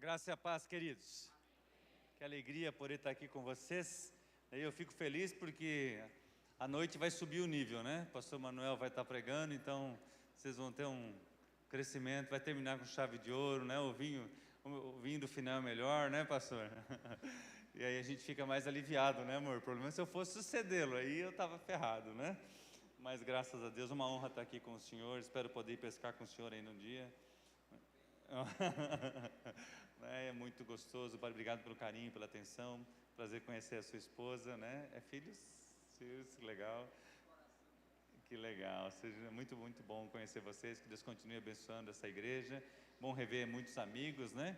graça e a paz, queridos. Que alegria poder estar aqui com vocês. Eu fico feliz porque a noite vai subir o nível, né? O pastor Manuel vai estar pregando, então vocês vão ter um crescimento, vai terminar com chave de ouro, né? O vinho do final é melhor, né, pastor? E aí a gente fica mais aliviado, né, amor? O problema é se eu fosse sucedê-lo, aí eu estava ferrado, né? Mas graças a Deus, uma honra estar aqui com o senhor. Espero poder ir pescar com o senhor aí no dia. É muito gostoso. Obrigado pelo carinho, pela atenção. Prazer conhecer a sua esposa, né? É filhos seus, que legal. Que legal. Seja muito bom conhecer vocês. Que Deus continue abençoando essa igreja. Bom rever muitos amigos, né?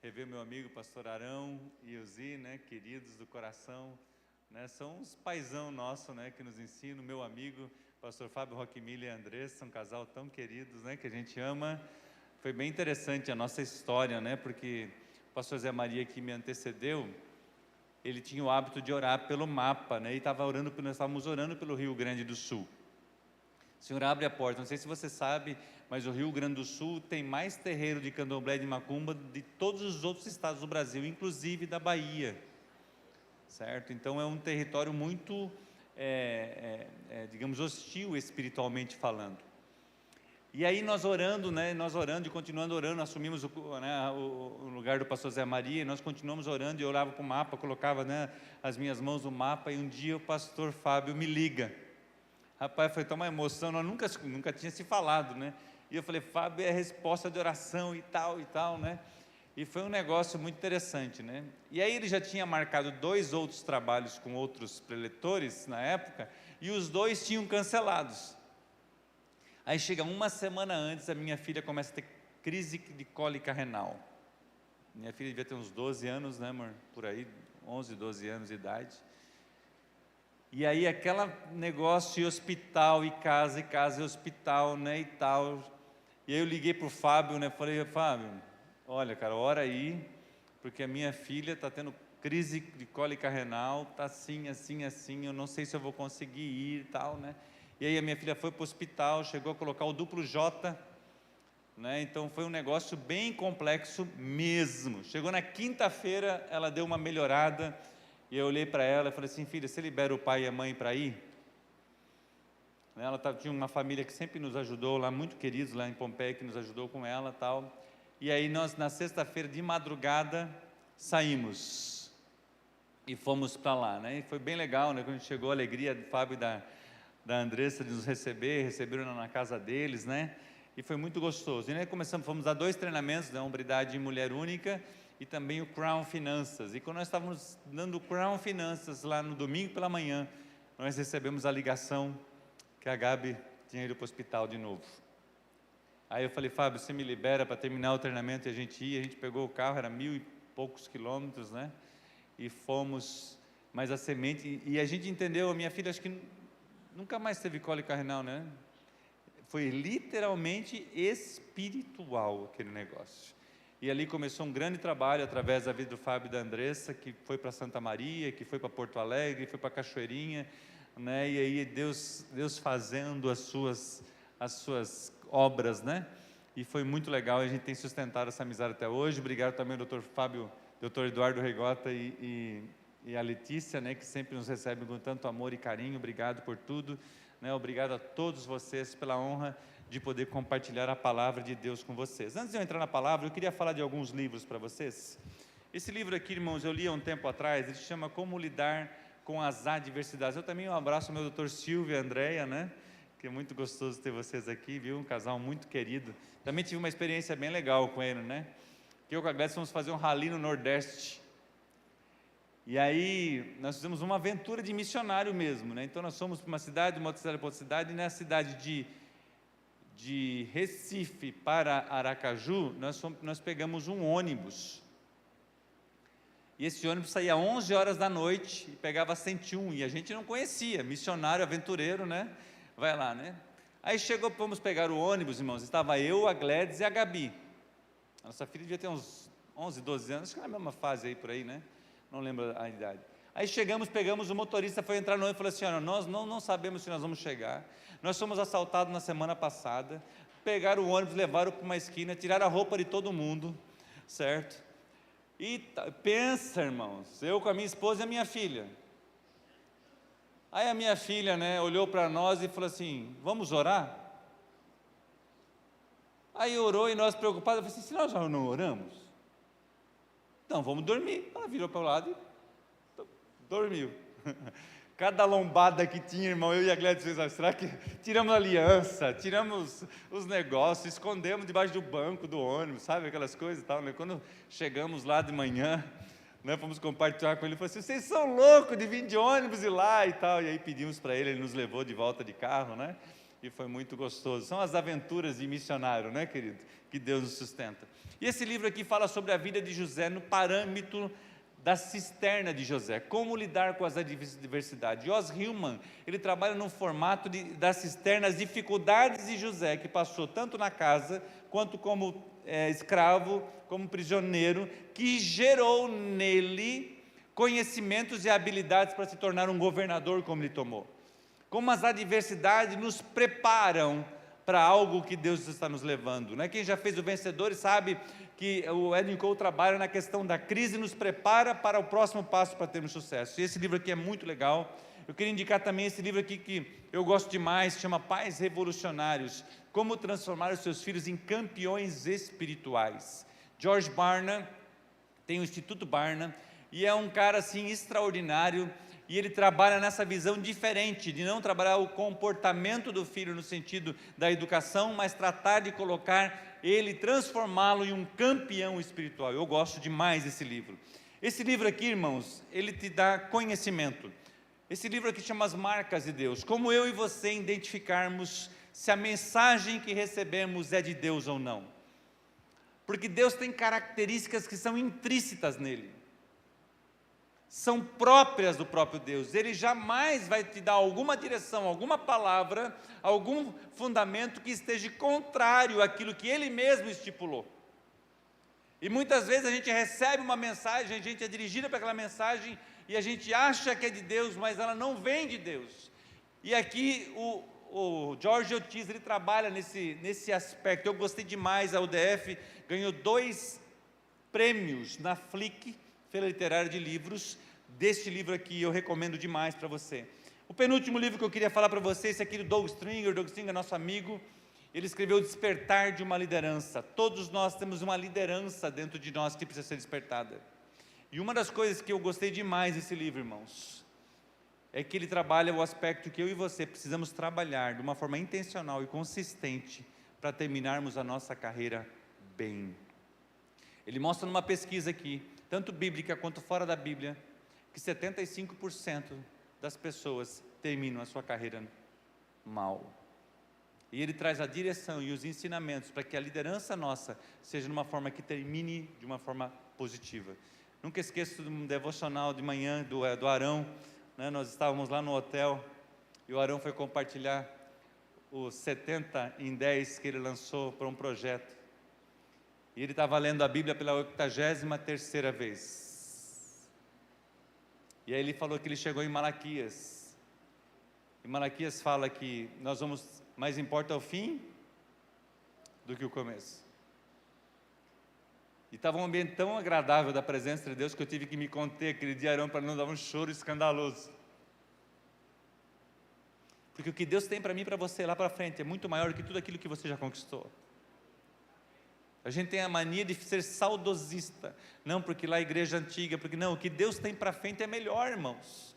Rever meu amigo pastor Arão e Uzi, né? Queridos do coração, né? São uns paizão nosso, né? Que nos ensinam. Meu amigo pastor Fábio Roquemille e Andressa, um casal tão queridos, né? Que a gente ama. Foi bem interessante a nossa história, né? Porque o pastor Zé Maria, que me antecedeu, ele tinha o hábito de orar pelo mapa, né? E nós estávamos orando pelo Rio Grande do Sul. O senhor abre a porta, não sei se você sabe, mas o Rio Grande do Sul tem mais terreiro de candomblé e de macumba de todos os outros estados do Brasil, inclusive da Bahia, certo? Então é um território muito, digamos, hostil espiritualmente falando. E aí nós orando, né, e continuando orando, assumimos o lugar do pastor Zé Maria, e nós continuamos orando, e eu olhava para o mapa, colocava, né, as minhas mãos no mapa, e um dia o pastor Fábio me liga. Rapaz, foi tão uma emoção, nós nunca tinha se falado, né, e eu falei, Fábio, é resposta de oração e tal, né, e foi um negócio muito interessante, né, e aí ele já tinha marcado 2 outros trabalhos com outros preletores na época, e os 2 tinham cancelados. Aí chega uma semana antes, a minha filha começa a ter crise de cólica renal. Minha filha devia ter uns 12 anos, né, amor? Por aí, 11, 12 anos de idade. E aí aquele negócio de hospital e casa e hospital, né, e tal. E aí eu liguei para o Fábio, né, falei, Fábio, olha, cara, ora aí, porque a minha filha está tendo crise de cólica renal, está assim, eu não sei se eu vou conseguir ir e tal, né. E aí a minha filha foi para o hospital, chegou a colocar o duplo J, né? Então foi um negócio bem complexo mesmo. Chegou na quinta-feira, ela deu uma melhorada, e eu olhei para ela e falei assim, filha, você libera o pai e a mãe para ir? Ela tinha uma família que sempre nos ajudou lá, muito queridos lá em Pompeia, que nos ajudou com ela e tal. E aí nós, na sexta-feira de madrugada, saímos e fomos para lá, né? E foi bem legal, né? Quando a gente chegou, a alegria do Fábio e da Andressa de nos receberam na casa deles, né? E foi muito gostoso. E aí fomos a 2 treinamentos, né? Hombridade e Mulher Única, e também o Crown Finanças. E quando nós estávamos dando o Crown Finanças lá no domingo pela manhã, nós recebemos a ligação que a Gabi tinha ido para o hospital de novo. Aí eu falei, Fábio, você me libera para terminar o treinamento? E a gente pegou o carro, era 1000 e poucos quilômetros, né? E fomos, mas a semente, e a gente entendeu, a minha filha acho que nunca mais teve cólica renal, né? Foi literalmente espiritual aquele negócio. E ali começou um grande trabalho através da vida do Fábio e da Andressa, que foi para Santa Maria, que foi para Porto Alegre, foi para Cachoeirinha, né? E aí Deus fazendo as suas obras, né? E foi muito legal, a gente tem sustentado essa amizade até hoje. Obrigado também ao Dr. Fábio, Dr. Eduardo Regota e a Letícia, né, que sempre nos recebe com tanto amor e carinho. Obrigado por tudo, né? Obrigado a todos vocês pela honra de poder compartilhar a palavra de Deus com vocês. Antes de eu entrar na palavra, eu queria falar de alguns livros para vocês. Esse livro aqui, irmãos, eu li há um tempo atrás, ele se chama Como Lidar com as Adversidades. Eu também abraço o meu doutor Silvio e a Andréia, né, que é muito gostoso ter vocês aqui, viu, um casal muito querido. Também tive uma experiência bem legal com ele, né, que eu com a Glécia fomos fazer um rally no Nordeste. E aí, nós fizemos uma aventura de missionário mesmo, né? Então, nós fomos para uma cidade, uma outra cidade para outra cidade, e na cidade de Recife para Aracaju, nós pegamos um ônibus. E esse ônibus saía às 11 horas da noite e pegava 101, e a gente não conhecia, missionário, aventureiro, né? Vai lá, né? Aí fomos pegar o ônibus, irmãos, estava eu, a Glédis e a Gabi. A nossa filha devia ter uns 11, 12 anos, acho que na mesma fase aí por aí, né? Não lembro a idade. Aí pegamos, o motorista foi entrar no ônibus e falou assim, olha, nós não sabemos se nós vamos chegar, nós fomos assaltados na semana passada, pegaram o ônibus, levaram para uma esquina, tiraram a roupa de todo mundo, certo? E pensa, irmãos, eu com a minha esposa e a minha filha. Aí a minha filha, né, olhou para nós e falou assim: vamos orar? Aí orou e nós preocupados, eu falei assim: se nós já não oramos, então vamos dormir. Ela virou para o lado e dormiu. Cada lombada que tinha, irmão, eu e a Gladys fez, será que tiramos a aliança, tiramos os negócios, escondemos debaixo do banco do ônibus, sabe, aquelas coisas e tal, né? Quando chegamos lá de manhã, né, fomos compartilhar com ele, ele falou assim: vocês são loucos de vir de ônibus e lá e tal, e aí pedimos para ele nos levou de volta de carro, né, e foi muito gostoso. São as aventuras de missionário, né, querido, que Deus nos sustenta. E esse livro aqui fala sobre a vida de José no parâmetro da cisterna de José, como lidar com as adversidades. Jos Hillman, ele trabalha no formato da cisterna, as dificuldades de José, que passou tanto na casa, quanto como escravo, como prisioneiro, que gerou nele conhecimentos e habilidades para se tornar um governador como ele tomou. Como as adversidades nos preparam para algo que Deus está nos levando, né? Quem já fez o Vencedor sabe que o Edwin Cole trabalha na questão da crise e nos prepara para o próximo passo para termos sucesso. E esse livro aqui é muito legal. Eu queria indicar também esse livro aqui que eu gosto demais, chama Pais Revolucionários, como transformar os seus filhos em campeões espirituais. George Barna, tem o Instituto Barna, e é um cara assim extraordinário, e ele trabalha nessa visão diferente, de não trabalhar o comportamento do filho no sentido da educação, mas tratar de colocar ele, transformá-lo em um campeão espiritual. Eu gosto demais desse livro. Esse livro aqui, irmãos, ele te dá conhecimento. Esse livro aqui chama As Marcas de Deus, como eu e você identificarmos se a mensagem que recebemos é de Deus ou não. Porque Deus tem características que são intrínsecas nele, são próprias do próprio Deus. Ele jamais vai te dar alguma direção, alguma palavra, algum fundamento que esteja contrário àquilo que Ele mesmo estipulou. E muitas vezes a gente recebe uma mensagem, a gente é dirigida para aquela mensagem e a gente acha que é de Deus, mas ela não vem de Deus. E aqui o George Otis, ele trabalha nesse aspecto. Eu gostei demais. A UDF ganhou 2 prêmios na Flick, Feira Literária de Livros, deste livro aqui, eu recomendo demais para você. O penúltimo livro que eu queria falar para você, esse aqui do Doug Stringer. Doug Stringer é nosso amigo, ele escreveu Despertar de uma Liderança. Todos nós temos uma liderança dentro de nós que precisa ser despertada, e uma das coisas que eu gostei demais desse livro, irmãos, é que ele trabalha o aspecto que eu e você precisamos trabalhar de uma forma intencional e consistente para terminarmos a nossa carreira bem. Ele mostra numa pesquisa aqui, tanto bíblica quanto fora da Bíblia, que 75% das pessoas terminam a sua carreira mal. E ele traz a direção e os ensinamentos para que a liderança nossa seja de uma forma que termine de uma forma positiva. Nunca esqueço de um devocional de manhã do Arão, né? Nós estávamos lá no hotel e o Arão foi compartilhar os 70 em 10 que ele lançou para um projeto. E ele estava lendo a Bíblia pela 83ª vez. E aí ele falou que ele chegou em Malaquias. E Malaquias fala que mais importa o fim do que o começo. E estava um ambiente tão agradável da presença de Deus que eu tive que me conter aquele dia, Arão, para não dar um choro escandaloso. Porque o que Deus tem para mim e para você lá para frente é muito maior do que tudo aquilo que você já conquistou. A gente tem a mania de ser saudosista, não porque lá é a igreja antiga, porque não, o que Deus tem para frente é melhor, irmãos.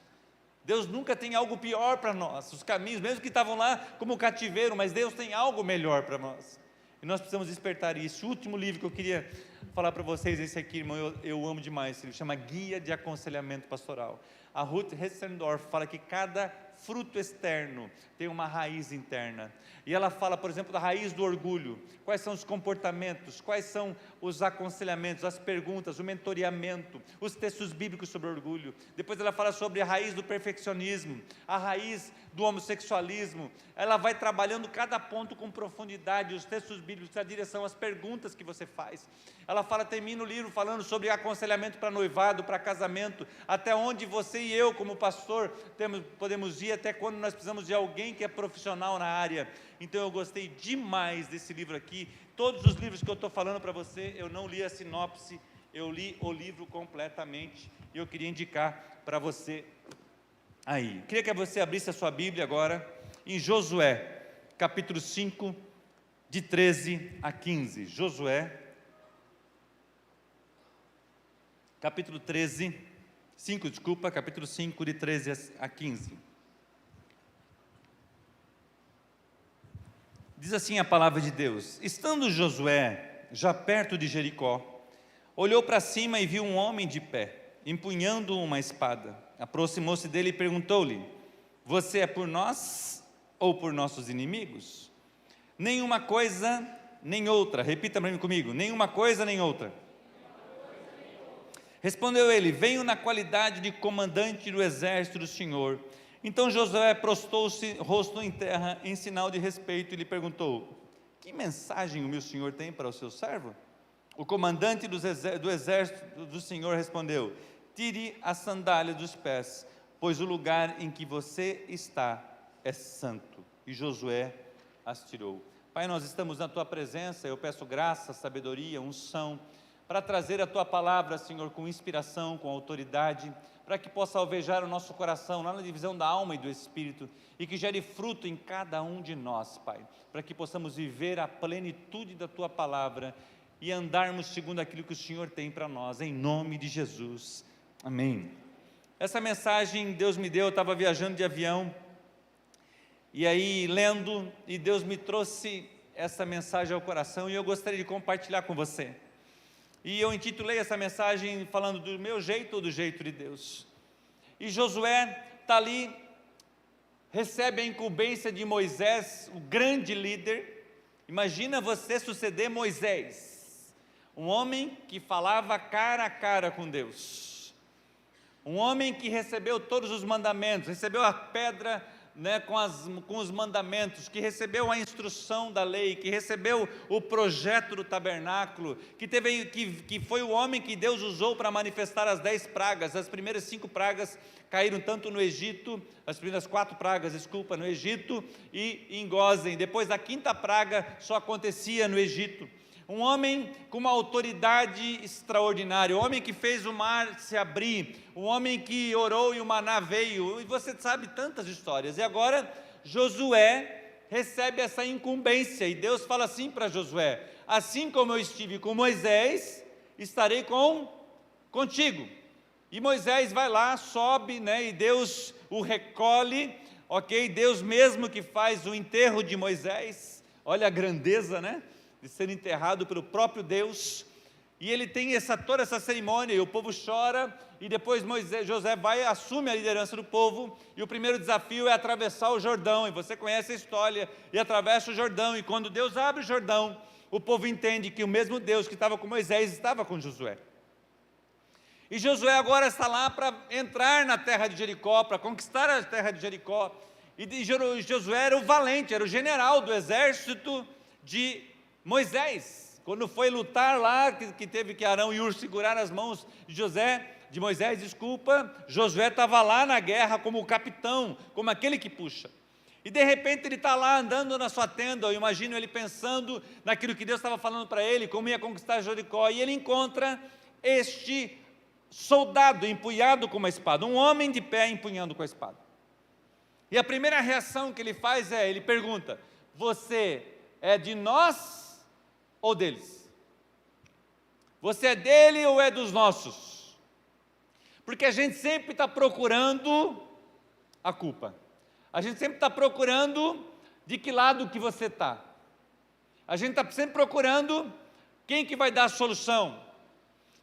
Deus nunca tem algo pior para nós, os caminhos, mesmo que estavam lá como cativeiro, mas Deus tem algo melhor para nós, e nós precisamos despertar isso. O último livro que eu queria falar para vocês, esse aqui, irmão, eu amo demais, ele chama Guia de Aconselhamento Pastoral. A Ruth Hessendorf fala que cada fruto externo tem uma raiz interna, e ela fala, por exemplo, da raiz do orgulho. Quais são os comportamentos, quais são os aconselhamentos, as perguntas, o mentoreamento, os textos bíblicos sobre orgulho. Depois ela fala sobre a raiz do perfeccionismo, a raiz do homossexualismo. Ela vai trabalhando cada ponto com profundidade, os textos bíblicos, a direção, as perguntas que você faz. Ela termina o livro falando sobre aconselhamento para noivado, para casamento, até onde você e eu, como pastor, podemos ir, até quando nós precisamos de alguém que é profissional na área. Então eu gostei demais desse livro aqui. Todos os livros que eu estou falando para você, eu não li a sinopse, Eu li o livro completamente e eu queria indicar para você aí. Eu queria que você abrisse a sua Bíblia agora em Josué, capítulo 5, de 13 a 15. Josué, capítulo 5, de 13 a 15. Diz assim a palavra de Deus: Estando Josué já perto de Jericó, olhou para cima e viu um homem de pé, empunhando uma espada. Aproximou-se dele e perguntou-lhe: Você é por nós ou por nossos inimigos? Nenhuma coisa, nem outra. Repita para mim comigo: nenhuma coisa, nem outra. Respondeu ele: Venho na qualidade de comandante do exército do Senhor. Então Josué prostou-se, rosto em terra, em sinal de respeito, e lhe perguntou: Que mensagem o meu senhor tem para o seu servo? O comandante do exército do Senhor respondeu: Tire a sandália dos pés, pois o lugar em que você está é santo. E Josué as tirou. Pai, nós estamos na Tua presença, eu peço graça, sabedoria, unção, para trazer a Tua palavra, Senhor, com inspiração, com autoridade, para que possa alvejar o nosso coração, lá na divisão da alma e do Espírito, e que gere fruto em cada um de nós, Pai, para que possamos viver a plenitude da Tua palavra, e andarmos segundo aquilo que o Senhor tem para nós, em nome de Jesus, amém. Essa mensagem Deus me deu, eu estava viajando de avião, e aí lendo, e Deus me trouxe essa mensagem ao coração, e eu gostaria de compartilhar com você. E eu intitulei essa mensagem falando do meu jeito ou do jeito de Deus. E Josué está ali, recebe a incumbência de Moisés, o grande líder. Imagina você suceder Moisés, um homem que falava cara a cara com Deus, um homem que recebeu todos os mandamentos, recebeu a pedra, com os mandamentos, que recebeu a instrução da lei, que recebeu o projeto do tabernáculo, que foi o homem que Deus usou para manifestar as 10 pragas. As primeiras 5 pragas caíram tanto no Egito, as primeiras 4 pragas, no Egito e em Gósen. Depois a 5ª praga só acontecia no Egito. Um homem com uma autoridade extraordinária, um homem que fez o mar se abrir, um homem que orou e o maná veio, e você sabe tantas histórias. E agora Josué recebe essa incumbência, e Deus fala assim para Josué: assim como eu estive com Moisés, estarei contigo. E Moisés vai lá, sobe, e Deus o recolhe, ok? Deus mesmo que faz o enterro de Moisés. Olha a grandeza, de ser enterrado pelo próprio Deus, e ele tem toda essa cerimônia, e o povo chora, e depois Josué assume a liderança do povo, e o primeiro desafio é atravessar o Jordão, e você conhece a história, e atravessa o Jordão, e quando Deus abre o Jordão, o povo entende que o mesmo Deus que estava com Moisés, estava com Josué, e Josué agora está lá para entrar na terra de Jericó, para conquistar a terra de Jericó, e Josué era o valente, era o general do exército de Moisés, quando foi lutar lá, que teve que Arão e Hur segurar as mãos de Moisés, Josué estava lá na guerra como o capitão, como aquele que puxa, e de repente ele está lá andando na sua tenda, eu imagino ele pensando naquilo que Deus estava falando para ele, como ia conquistar Jericó, e ele encontra este soldado empunhado com uma espada, um homem de pé empunhando com a espada, e a primeira reação que ele faz ele pergunta: você é de nós ou deles? Você é dele ou é dos nossos? Porque a gente sempre está procurando a culpa, a gente sempre está procurando de que lado que você está, a gente está sempre procurando quem que vai dar a solução.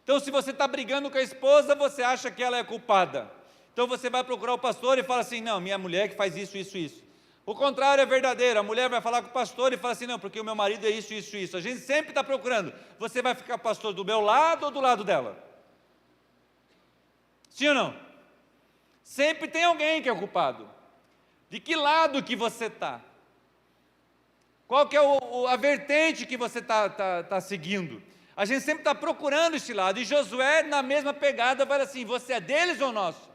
Então, se você está brigando com a esposa, você acha que ela é culpada, então você vai procurar o pastor e fala assim: não, minha mulher que faz isso, isso, isso. O contrário é verdadeiro, a mulher vai falar com o pastor e fala assim: não, porque o meu marido é isso, isso, isso. A gente sempre está procurando, você vai ficar pastor do meu lado ou do lado dela? Sim ou não? Sempre tem alguém que é o culpado. De que lado que você está? Qual que é a vertente que você está seguindo? A gente sempre está procurando esse lado, e Josué na mesma pegada fala assim: você é deles ou nosso?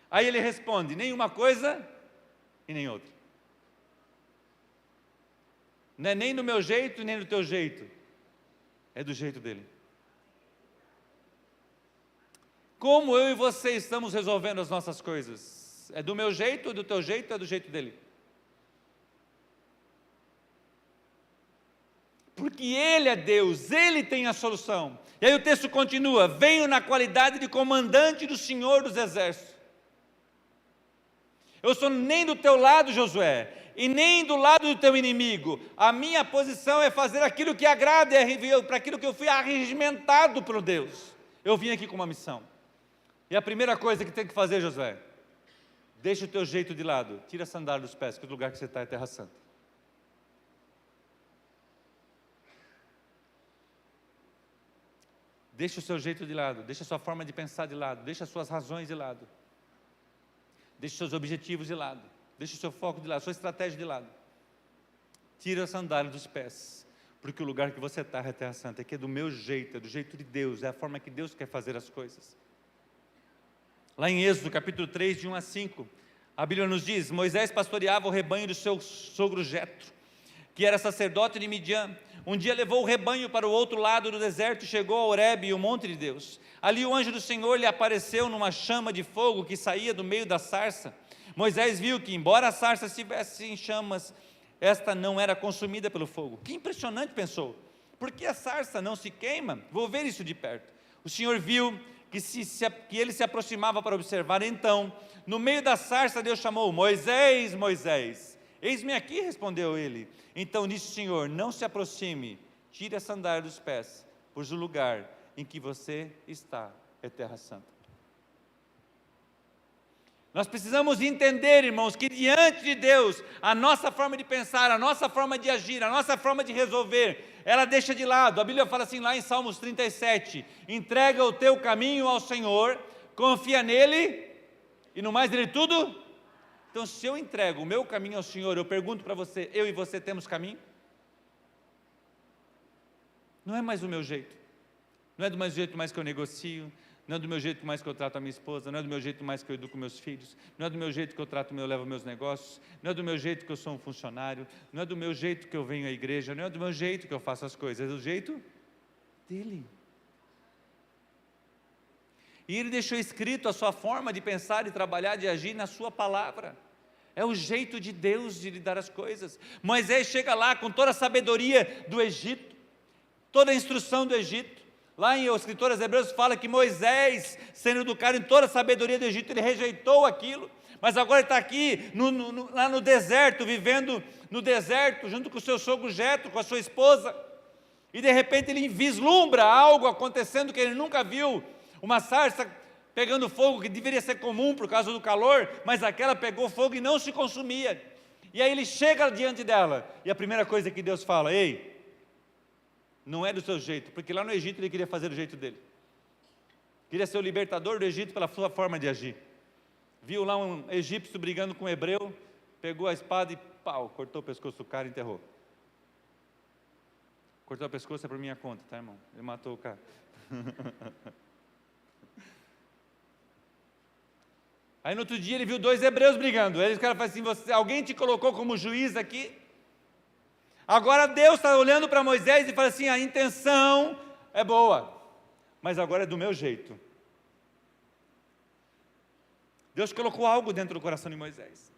Aí ele responde: nenhuma coisa e nem outra. Não é nem do meu jeito, nem do teu jeito, é do jeito dele. Como eu e você estamos resolvendo as nossas coisas? É do meu jeito, é do teu jeito, é do jeito dele? Porque Ele é Deus, Ele tem a solução. E aí o texto continua: venho na qualidade de comandante do Senhor dos Exércitos. Eu sou nem do teu lado, Josué, e nem do lado do teu inimigo. A minha posição é fazer aquilo que agrada, para aquilo que eu fui arregimentado por Deus. Eu vim aqui com uma missão. E a primeira coisa que tem que fazer, Josué, deixa o teu jeito de lado, tira a sandália dos pés, que o lugar que você está é terra santa. Deixa o seu jeito de lado, deixa a sua forma de pensar de lado, deixa as suas razões de lado, deixa os seus objetivos de lado, deixa o seu foco de lado, a sua estratégia de lado. Tira a sandália dos pés, porque o lugar que você está é terra santa, é que é do meu jeito, é do jeito de Deus, é a forma que Deus quer fazer as coisas. Lá em Êxodo, capítulo 3, de 1 a 5, a Bíblia nos diz: Moisés pastoreava o rebanho do seu sogro Jetro, que era sacerdote de Midian. Um dia levou o rebanho para o outro lado do deserto e chegou a Horebe, o monte de Deus. Ali o anjo do Senhor lhe apareceu numa chama de fogo que saía do meio da sarça. Moisés viu que, embora a sarça estivesse em chamas, esta não era consumida pelo fogo. Que impressionante, pensou. Por que a sarça não se queima? Vou ver isso de perto. O Senhor viu que ele se aproximava para observar. Então, no meio da sarça, Deus chamou: Moisés, Moisés. Eis-me aqui, respondeu ele. Então disse o Senhor: não se aproxime, tire a sandália dos pés, pois o lugar em que você está é terra santa. Nós precisamos entender, irmãos, que diante de Deus, a nossa forma de pensar, a nossa forma de agir, a nossa forma de resolver, ela deixa de lado. A Bíblia fala assim lá em Salmos 37, entrega o teu caminho ao Senhor, confia nele, e no mais dele tudo. Então, se eu entrego o meu caminho ao Senhor, eu pergunto para você: eu e você temos caminho? Não é mais o meu jeito, não é do meu jeito mais que eu negocio, não é do meu jeito mais que eu trato a minha esposa, não é do meu jeito mais que eu educo meus filhos, não é do meu jeito que eu trato, eu levo meus negócios, não é do meu jeito que eu sou um funcionário, não é do meu jeito que eu venho à igreja, não é do meu jeito que eu faço as coisas, é do jeito dele. E ele deixou escrito a sua forma de pensar, de trabalhar, de agir na sua palavra. É o jeito de Deus de lidar as coisas. Moisés chega lá com toda a sabedoria do Egito, toda a instrução do Egito. Lá em os escritores hebreus fala que Moisés, sendo educado em toda a sabedoria do Egito, ele rejeitou aquilo. Mas agora ele está aqui, lá no deserto, vivendo no deserto, junto com o seu sogro Jetro, com a sua esposa. E de repente ele vislumbra algo acontecendo que ele nunca viu. Uma sarça pegando fogo, que deveria ser comum por causa do calor, mas aquela pegou fogo e não se consumia. E aí ele chega diante dela, e a primeira coisa que Deus fala: ei, não é do seu jeito, porque lá no Egito ele queria fazer do jeito dele, queria ser o libertador do Egito pela sua forma de agir. Viu lá um egípcio brigando com um hebreu, pegou a espada e pau, cortou o pescoço do cara e enterrou. Cortou o pescoço é por minha conta, tá, irmão? Ele matou o cara. Aí no outro dia ele viu dois hebreus brigando. Aí o cara fala assim: alguém te colocou como juiz aqui? Agora Deus está olhando para Moisés e fala assim: a intenção é boa, mas agora é do meu jeito. Deus colocou algo dentro do coração de Moisés.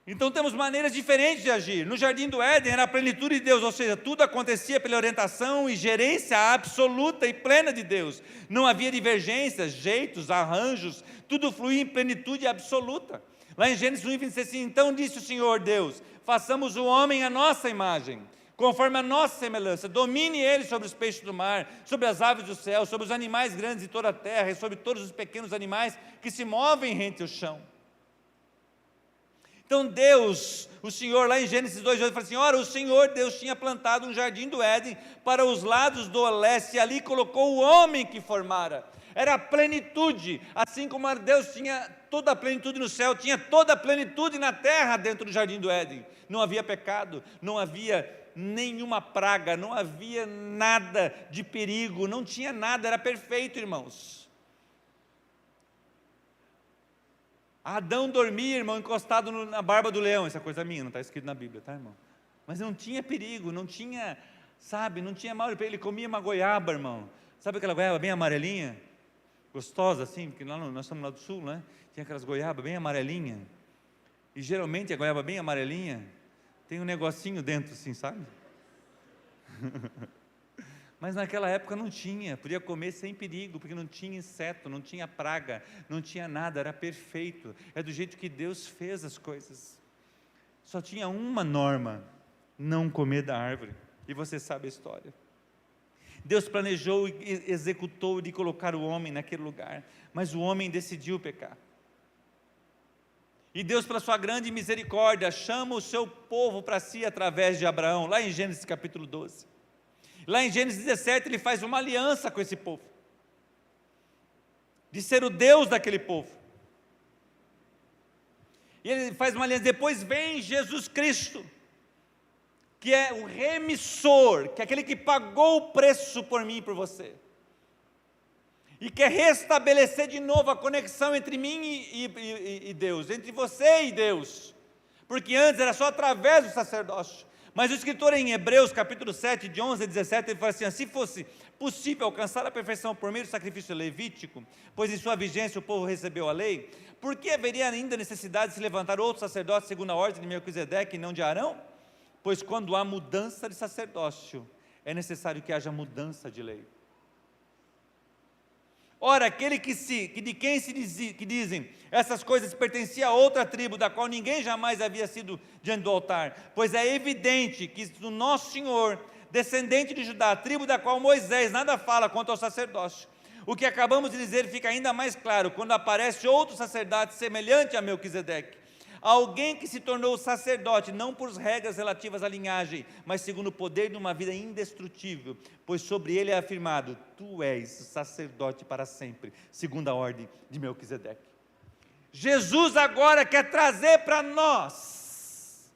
Então temos maneiras diferentes de agir. No jardim do Éden era a plenitude de Deus, ou seja, tudo acontecia pela orientação e gerência absoluta e plena de Deus. Não havia divergências, jeitos, arranjos, tudo fluía em plenitude absoluta. Lá em Gênesis 1, 26, assim: então disse o Senhor Deus: façamos o homem à nossa imagem, conforme a nossa semelhança, domine ele sobre os peixes do mar, sobre as aves do céu, sobre os animais grandes de toda a terra e sobre todos os pequenos animais que se movem rente ao chão. Então Deus, o Senhor, lá em Gênesis 2:8, fala assim: ora, o Senhor Deus tinha plantado um jardim do Éden para os lados do leste, e ali colocou o homem que formara. Era a plenitude, assim como Deus tinha toda a plenitude no céu, tinha toda a plenitude na terra dentro do jardim do Éden. Não havia pecado, não havia nenhuma praga, não havia nada de perigo, não tinha nada, era perfeito, irmãos. Adão dormia, irmão, encostado na barba do leão. Essa coisa minha, não está escrito na Bíblia, tá, irmão? Mas não tinha perigo, não tinha, sabe, não tinha mal. Ele comia uma goiaba, irmão. Sabe aquela goiaba bem amarelinha? gostosa assim, porque nós estamos lá do sul, né? Tinha aquelas goiabas bem amarelinhas, e geralmente a goiaba bem amarelinha tem um negocinho dentro assim, sabe? Mas naquela época não tinha, podia comer sem perigo, porque não tinha inseto, não tinha praga, não tinha nada, era perfeito, é do jeito que Deus fez as coisas. Só tinha uma norma: não comer da árvore, e você sabe a história. Deus planejou e executou de colocar o homem naquele lugar, mas o homem decidiu pecar. E Deus, pela sua grande misericórdia, chama o seu povo para si através de Abraão, lá em Gênesis capítulo 12. Lá em Gênesis 17, ele faz uma aliança com esse povo, de ser o Deus daquele povo. E ele faz uma aliança. Depois vem Jesus Cristo, que é o remissor, que é aquele que pagou o preço por mim e por você, e quer restabelecer de novo a conexão entre mim e Deus, entre você e Deus, porque antes era só através do sacerdócio. Mas o escritor em Hebreus capítulo 7, de 11 a 17, ele fala assim: se fosse possível alcançar a perfeição por meio do sacrifício levítico, pois em sua vigência o povo recebeu a lei, por que haveria ainda necessidade de se levantar outro sacerdote segundo a ordem de Melquisedeque e não de Arão? Pois quando há mudança de sacerdócio, é necessário que haja mudança de lei. Ora, aquele que dizem essas coisas pertencia a outra tribo, da qual ninguém jamais havia sido diante do altar, pois é evidente que o nosso Senhor, descendente de Judá, a tribo da qual Moisés nada fala quanto ao sacerdócio. O que acabamos de dizer fica ainda mais claro quando aparece outro sacerdote semelhante a Melquisedeque, alguém que se tornou sacerdote, não por regras relativas à linhagem, mas segundo o poder de uma vida indestrutível, pois sobre ele é afirmado: tu és sacerdote para sempre, segundo a ordem de Melquisedeque. Jesus agora quer trazer para nós,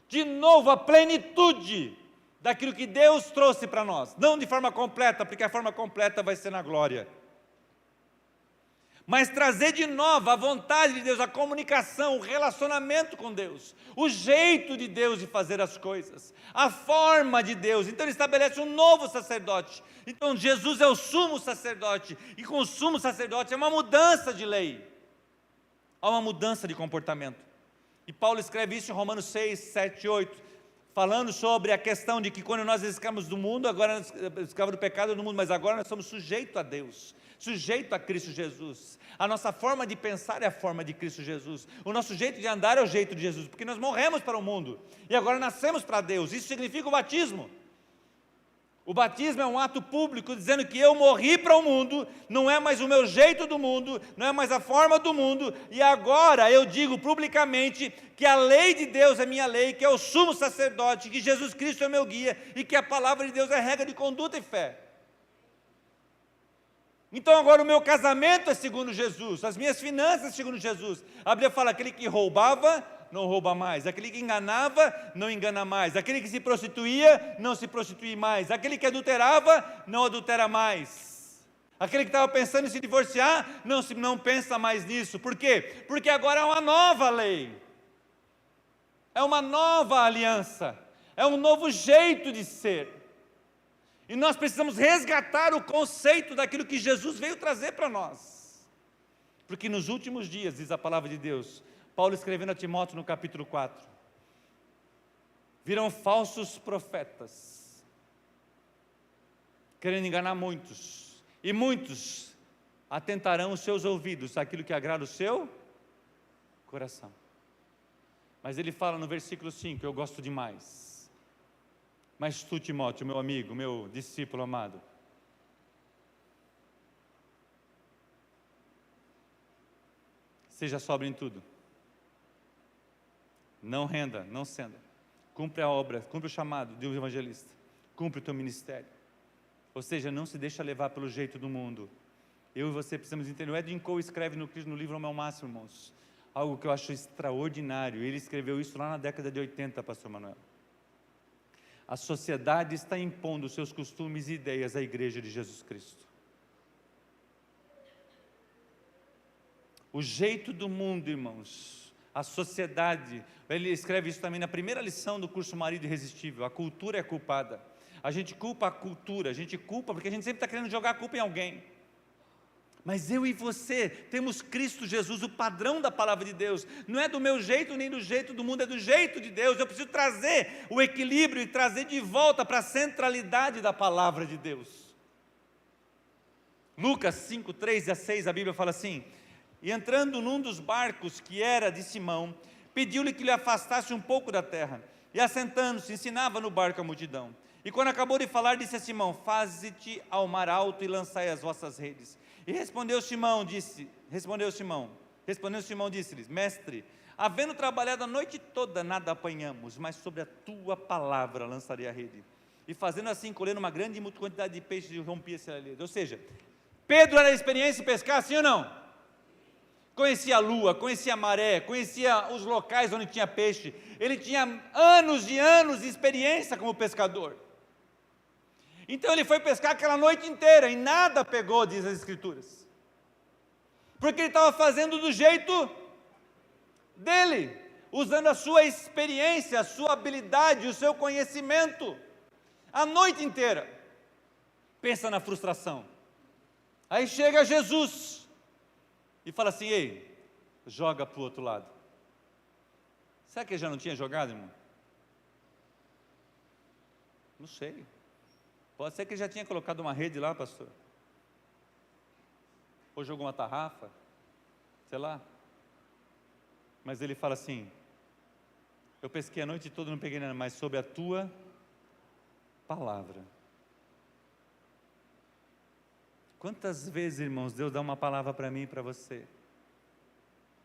de novo, a plenitude daquilo que Deus trouxe para nós, não de forma completa, porque a forma completa vai ser na glória, mas trazer de novo a vontade de Deus, a comunicação, o relacionamento com Deus, o jeito de Deus de fazer as coisas, a forma de Deus. Então ele estabelece um novo sacerdote. Então Jesus é o sumo sacerdote, e com o sumo sacerdote é uma mudança de lei, há uma mudança de comportamento. E Paulo escreve isso em Romanos 6, 7, 8, falando sobre a questão de que quando nós escravos do mundo, agora nós escravos do pecado do mundo, mas agora nós somos sujeitos a Deus, sujeito a Cristo Jesus. A nossa forma de pensar é a forma de Cristo Jesus, o nosso jeito de andar é o jeito de Jesus, porque nós morremos para o mundo, e agora nascemos para Deus. Isso significa o batismo. O batismo é um ato público, dizendo que eu morri para o mundo, não é mais o meu jeito do mundo, não é mais a forma do mundo, e agora eu digo publicamente que a lei de Deus é minha lei, que é o sumo sacerdote, que Jesus Cristo é meu guia, e que a palavra de Deus é regra de conduta e fé. Então agora o meu casamento é segundo Jesus, as minhas finanças segundo Jesus. A Bíblia fala: aquele que roubava, não rouba mais, aquele que enganava, não engana mais, aquele que se prostituía, não se prostitui mais, aquele que adulterava, não adultera mais, aquele que estava pensando em se divorciar, não pensa mais nisso. Por quê? Porque agora é uma nova lei, é uma nova aliança, é um novo jeito de ser. E nós precisamos resgatar o conceito daquilo que Jesus veio trazer para nós, porque nos últimos dias, diz a palavra de Deus, Paulo escrevendo a Timóteo no capítulo 4, virão falsos profetas, querendo enganar muitos, e muitos atentarão os seus ouvidos àquilo que agrada o seu coração. Mas ele fala no versículo 5, eu gosto demais: mas tu, Timóteo, meu amigo, meu discípulo amado, seja sóbrio em tudo, não renda, não ceda, cumpre a obra, cumpre o chamado de um evangelista, cumpre o teu ministério. Ou seja, não se deixa levar pelo jeito do mundo. Eu e você precisamos entender. O Edwin Cole escreve no livro Homem ao Máximo, irmãos, algo que eu acho extraordinário. Ele escreveu isso lá na década de 80, pastor Manuel. A sociedade está impondo os seus costumes e ideias à igreja de Jesus Cristo. O jeito do mundo, irmãos, a sociedade, ele escreve isso também na primeira lição do curso Marido Irresistível: a cultura é culpada. A gente culpa a cultura, a gente culpa porque a gente sempre está querendo jogar a culpa em alguém. Mas eu e você temos Cristo Jesus, o padrão da palavra de Deus. Não é do meu jeito nem do jeito do mundo, é do jeito de Deus. Eu preciso trazer o equilíbrio e trazer de volta para a centralidade da palavra de Deus. Lucas 5, 3-6, a Bíblia fala assim: e entrando num dos barcos que era de Simão, pediu-lhe que lhe afastasse um pouco da terra. E assentando-se, ensinava no barco a multidão. E quando acabou de falar, disse a Simão: faze-te ao mar alto e lançai as vossas redes. E respondeu Simão, disse-lhes: mestre, havendo trabalhado a noite toda, nada apanhamos, mas sobre a tua palavra lançarei a rede. E fazendo assim, colhendo uma grande quantidade de peixes, rompia-se a rede. Ou seja, Pedro era experiência em pescar, sim ou não? Conhecia a lua, conhecia a maré, conhecia os locais onde tinha peixe. Ele tinha anos e anos de experiência como pescador. Então ele foi pescar aquela noite inteira e nada pegou, diz as Escrituras. Porque ele estava fazendo do jeito dele, usando a sua experiência, a sua habilidade, o seu conhecimento, a noite inteira. Pensa na frustração. Aí chega Jesus e fala assim: ei, joga para o outro lado. Será que ele já não tinha jogado, irmão? Não sei. Pode ser que ele já tinha colocado uma rede lá, pastor. Ou jogou uma tarrafa, sei lá. Mas ele fala assim: eu pesquei a noite toda, não peguei nada, mas sobre a tua palavra. Quantas vezes, irmãos, Deus dá uma palavra para mim e para você?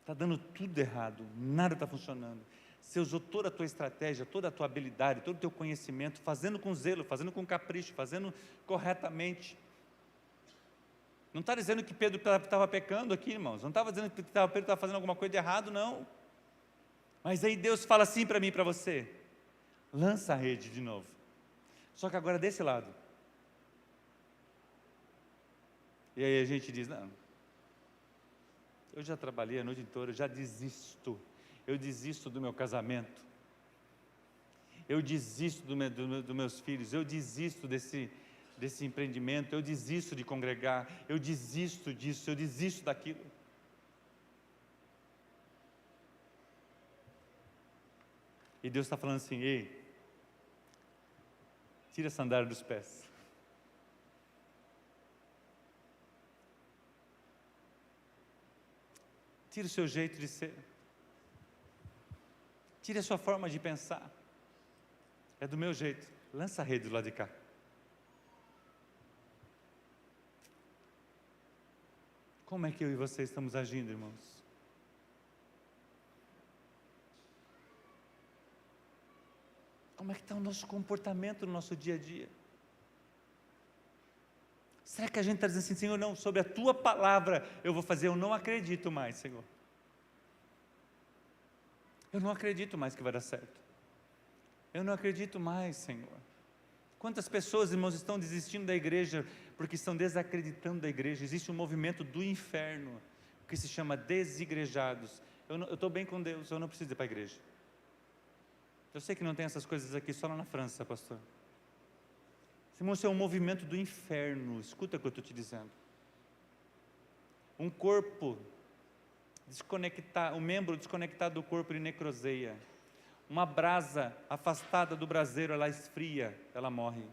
Está dando tudo errado, nada está funcionando. Você usou toda a tua estratégia, toda a tua habilidade, todo o teu conhecimento, fazendo com zelo, fazendo com capricho, fazendo corretamente. Não está dizendo que Pedro estava pecando aqui, irmãos. Não estava dizendo que Pedro estava fazendo alguma coisa de errado, não. Mas aí Deus fala assim para mim e para você: lança a rede de novo. Só que agora desse lado. E aí a gente diz: não, eu já trabalhei a noite inteira, eu já desisto. Eu desisto do meu casamento, eu desisto dos meus filhos, eu desisto desse empreendimento, eu desisto de congregar, eu desisto disso, eu desisto daquilo. E Deus está falando assim: ei, tira a sandália dos pés. Tira o seu jeito de ser. Tire a sua forma de pensar. É do meu jeito. Lança a rede do lado de cá. Como é que eu e você estamos agindo, irmãos? Como é que está o nosso comportamento no nosso dia a dia? Será que a gente está dizendo assim: Senhor, não, sobre a tua palavra eu vou fazer, eu não acredito mais, Senhor. Eu não acredito mais que vai dar certo. Eu não acredito mais, Senhor. Quantas pessoas, irmãos, estão desistindo da igreja porque estão desacreditando da igreja? Existe um movimento do inferno que se chama desigrejados. Eu estou bem com Deus, eu não preciso ir para a igreja. Eu sei que não tem essas coisas aqui só lá na França, pastor. Irmão, isso é um movimento do inferno. Escuta o que eu estou te dizendo. Um corpo desconectado, um membro desconectado do corpo, ele necroseia. Uma brasa afastada do braseiro, ela esfria, ela morre.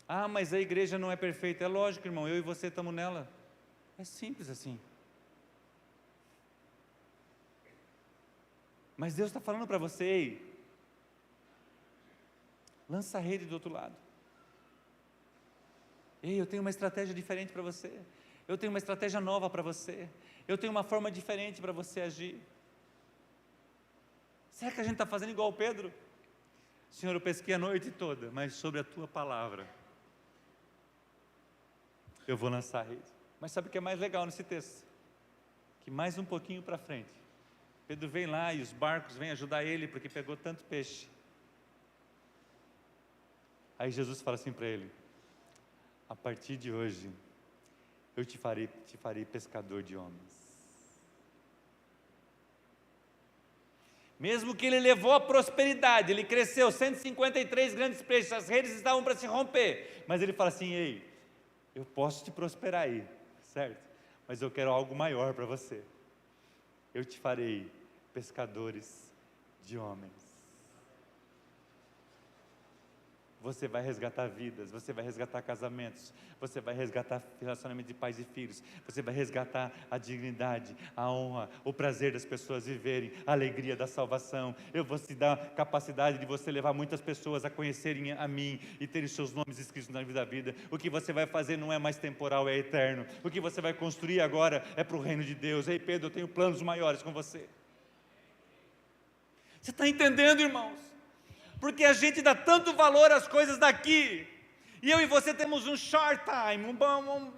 Ah, mas a igreja não é perfeita. É lógico, irmão, eu e você estamos nela. É simples assim. Mas Deus está falando para você: ei, lança a rede do outro lado. Ei, eu tenho uma estratégia diferente para você. Eu tenho uma estratégia nova para você. Eu tenho uma forma diferente para você agir. Será que a gente está fazendo igual o Pedro? Senhor, eu pesquei a noite toda, mas sobre a tua palavra eu vou lançar a rede. Mas sabe o que é mais legal nesse texto? Que mais um pouquinho para frente, Pedro vem lá e os barcos vêm ajudar ele, porque pegou tanto peixe. Aí Jesus fala assim para ele: a partir de hoje, eu te farei pescador de homens. Mesmo que ele levou a prosperidade, ele cresceu 153 grandes peixes, as redes estavam para se romper, mas ele fala assim: ei, Eu posso te prosperar aí, certo? Mas eu quero algo maior para você. Eu te farei pescadores de homens. Você vai resgatar vidas, você vai resgatar casamentos, você vai resgatar relacionamento de pais e filhos, você vai resgatar a dignidade, a honra, o prazer das pessoas viverem, a alegria da salvação. Eu vou te dar a capacidade de você levar muitas pessoas a conhecerem a mim e terem seus nomes escritos na vida da vida. O que você vai fazer não é mais temporal, é eterno. O que você vai construir agora é para o reino de Deus. Ei, Pedro, eu tenho planos maiores com você. Você está entendendo, irmãos? Porque a gente dá tanto valor às coisas daqui, e eu e você temos um short time, um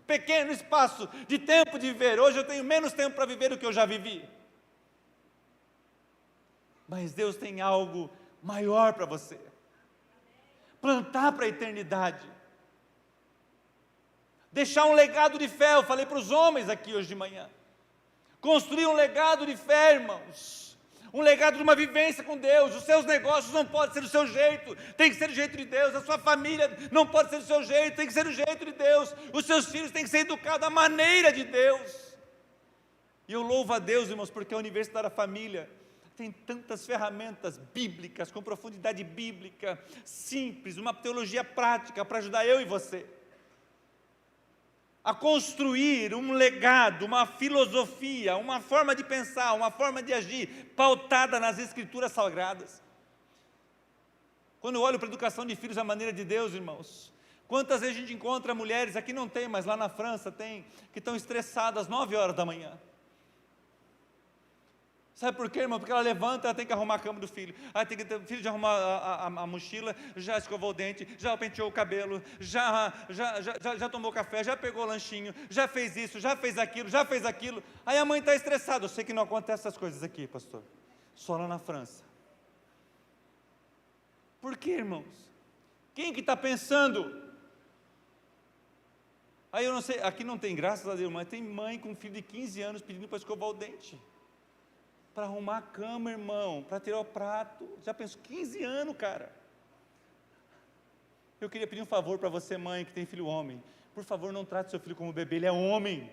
pequeno espaço de tempo de viver. Hoje eu tenho menos tempo para viver do que eu já vivi, mas Deus tem algo maior para você, plantar para a eternidade, deixar um legado de fé. Eu falei para os homens aqui hoje de manhã, construir um legado de fé, irmãos, um legado de uma vivência com Deus. Os seus negócios não podem ser do seu jeito, tem que ser do jeito de Deus. A sua família não pode ser do seu jeito, tem que ser do jeito de Deus. Os seus filhos têm que ser educados da maneira de Deus. E eu louvo a Deus, irmãos, porque a Universidade da Família tem tantas ferramentas bíblicas, com profundidade bíblica, simples, uma teologia prática para ajudar eu e você a construir um legado, uma filosofia, uma forma de pensar, uma forma de agir, pautada nas Escrituras Sagradas. Quando eu olho para a educação de filhos à maneira de Deus, irmãos, quantas vezes a gente encontra mulheres, aqui não tem, mas lá na França tem, que estão estressadas às 9 horas da manhã. Sabe por quê, irmão? Porque ela levanta, ela tem que arrumar a cama do filho, aí tem que ter o filho de arrumar a mochila, já escovou o dente, já penteou o cabelo, já tomou café, já pegou o lanchinho, já fez isso, já fez aquilo, aí a mãe está estressada. Eu sei que não acontece essas coisas aqui, pastor, só lá na França. Por quê, irmãos? Quem que está pensando? Aí eu não sei, aqui não tem, graças a Deus, mas tem mãe com um filho de 15 anos pedindo para escovar o dente, para arrumar a cama, irmão, para tirar o prato. Já pensou? 15 anos, cara. Eu queria pedir um favor para você, mãe, que tem filho homem. Por favor, não trate seu filho como bebê, ele é homem.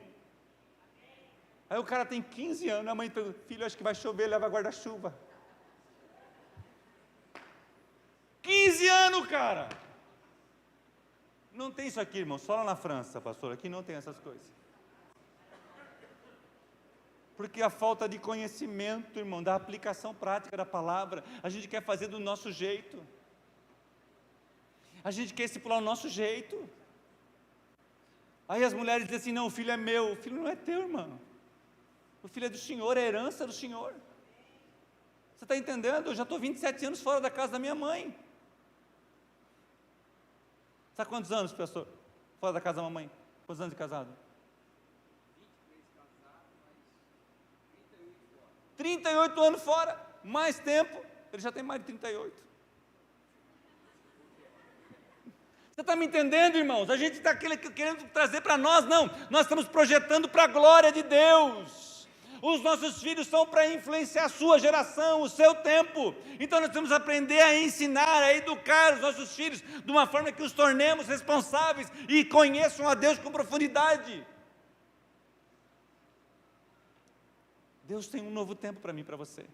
Aí o cara tem 15 anos, a mãe pergunta: filho, acho que vai chover, leva guarda-chuva. 15 anos, cara. Não tem isso aqui, irmão, só lá na França, pastor, aqui não tem essas coisas. Porque a falta de conhecimento, irmão, da aplicação prática da palavra, a gente quer fazer do nosso jeito, a gente quer estipular o nosso jeito. Aí as mulheres dizem assim: não, o filho é meu. O filho não é teu, irmão, o filho é do Senhor, é a herança do Senhor. Você está entendendo? Eu já estou 27 anos fora da casa da minha mãe. Sabe quantos anos, pastor, fora da casa da mamãe? Quantos anos de casado? 38 anos fora, mais tempo, ele já tem mais de 38. Você está me entendendo, irmãos? A gente está querendo trazer para nós, não, nós estamos projetando para a glória de Deus. Os nossos filhos são para influenciar a sua geração, o seu tempo. Então nós temos que aprender a ensinar, a educar os nossos filhos de uma forma que os tornemos responsáveis e conheçam a Deus com profundidade. Deus tem um novo tempo para mim e para você.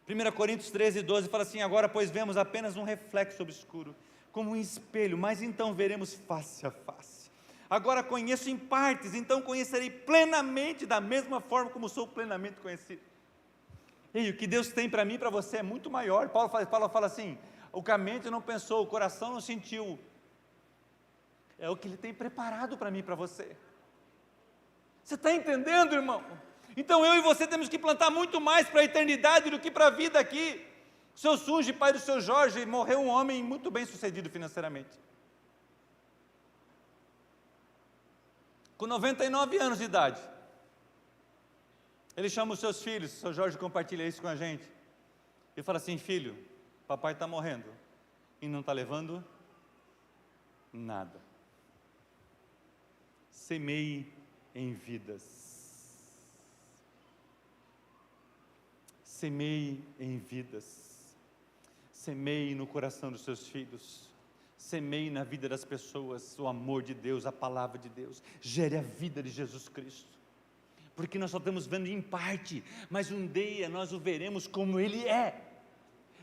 1 Coríntios 13, 12 fala assim: agora pois vemos apenas um reflexo obscuro, como um espelho, mas então veremos face a face. Agora conheço em partes, então conhecerei plenamente, da mesma forma como sou plenamente conhecido. E o que Deus tem para mim e para você é muito maior. Paulo fala assim: o que a mente não pensou, o coração não sentiu, é o que Ele tem preparado para mim e para você. Você está entendendo, irmão? Então eu e você temos que plantar muito mais para a eternidade do que para a vida aqui. O seu Sunge, pai do seu Jorge, morreu um homem muito bem sucedido financeiramente. Com 99 anos de idade. Ele chama os seus filhos, o seu Jorge compartilha isso com a gente. E fala assim: filho, papai está morrendo e não está levando nada. Semeie em vidas. Semeie em vidas. Semeie no coração dos seus filhos. Semeie na vida das pessoas o amor de Deus, a palavra de Deus. Gere a vida de Jesus Cristo. Porque nós só estamos vendo em parte, mas um dia nós o veremos como Ele é.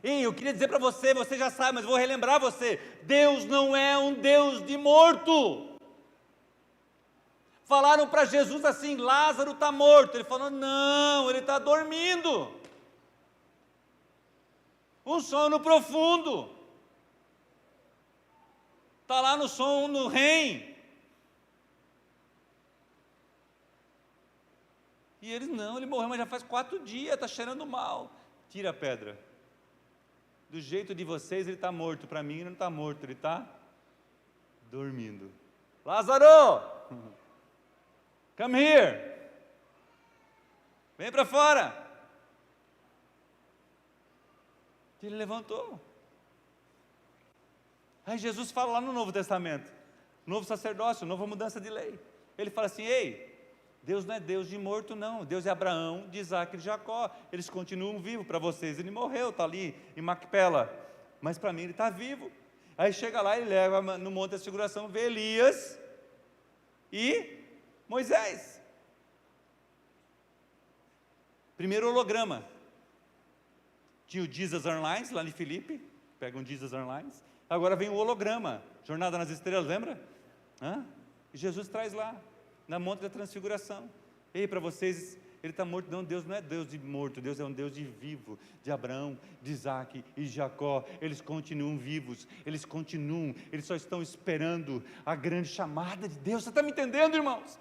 Ei, eu queria dizer para você, você já sabe, mas vou relembrar você: Deus não é um Deus de morto. Falaram para Jesus assim: Lázaro está morto. Ele falou: não, ele está dormindo. Um sono profundo. Está lá no sono no REM. E eles: não, ele morreu, mas já faz 4 dias, está cheirando mal. Tira a pedra. Do jeito de vocês ele está morto, para mim ele não está morto, ele está dormindo. Lázaro, come here, vem para fora. Ele levantou. Aí Jesus fala lá no Novo Testamento, novo sacerdócio, nova mudança de lei. Ele fala assim: ei, Deus não é Deus de morto não, Deus é Abraão, de Isaac e de Jacó, eles continuam vivos. Para vocês ele morreu, está ali em Macpela, mas para mim ele está vivo. Aí chega lá, ele leva no Monte da Transfiguração, vê Elias e Moisés. Primeiro holograma, tinha o Jesus Airlines lá em Filipe, pega um Jesus Airlines, agora vem o holograma, Jornada nas Estrelas, lembra? E Jesus traz lá, na Monte da Transfiguração. Ei, para vocês, ele está morto. Não, Deus não é Deus de morto, Deus é um Deus de vivo, de Abraão, de Isaac e de Jacó. Eles continuam vivos, eles só estão esperando a grande chamada de Deus. Você está me entendendo, irmãos?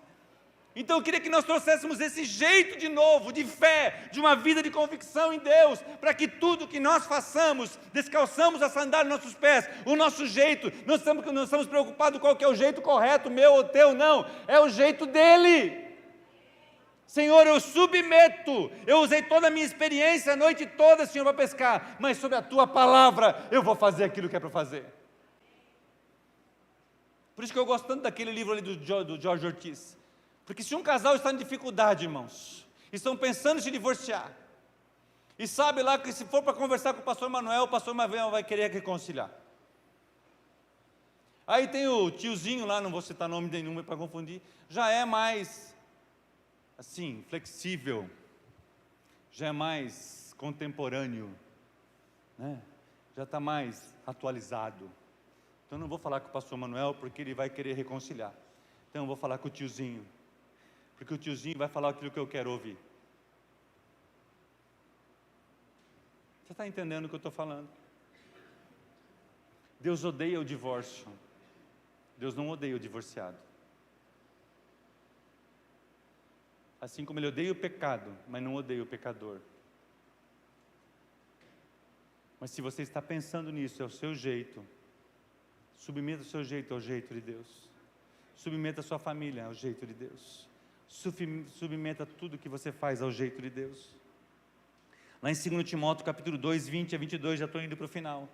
Então eu queria que nós trouxéssemos esse jeito de novo, de fé, de uma vida de convicção em Deus, para que tudo que nós façamos, descalçamos a sandália nos nossos pés, o nosso jeito, não estamos preocupados qual que é o jeito correto, meu ou teu, não, é o jeito dEle. Senhor, eu submeto, eu usei toda a minha experiência a noite toda, Senhor, para pescar, mas sobre a Tua palavra, eu vou fazer aquilo que é para fazer. Por isso que eu gosto tanto daquele livro ali do George Ortiz. Porque se um casal está em dificuldade, irmãos, estão pensando em se divorciar, e sabe lá que se for para conversar com o pastor Manuel vai querer reconciliar. Aí tem o tiozinho lá, não vou citar nome nenhum para confundir, já é mais, assim, flexível, já é mais contemporâneo, né? Já está mais atualizado. Então não vou falar com o pastor Manuel, porque ele vai querer reconciliar. Então eu vou falar com o tiozinho, porque o tiozinho vai falar aquilo que eu quero ouvir. Você está entendendo o que eu estou falando? Deus odeia o divórcio. Deus não odeia o divorciado. Assim como Ele odeia o pecado, mas não odeia o pecador. Mas se você está pensando nisso, é o seu jeito. Submeta o seu jeito ao jeito de Deus. Submeta a sua família ao jeito de Deus. Submeta tudo que você faz ao jeito de Deus. Lá em 2 Timóteo capítulo 2, 20 a 22, já estou indo para o final.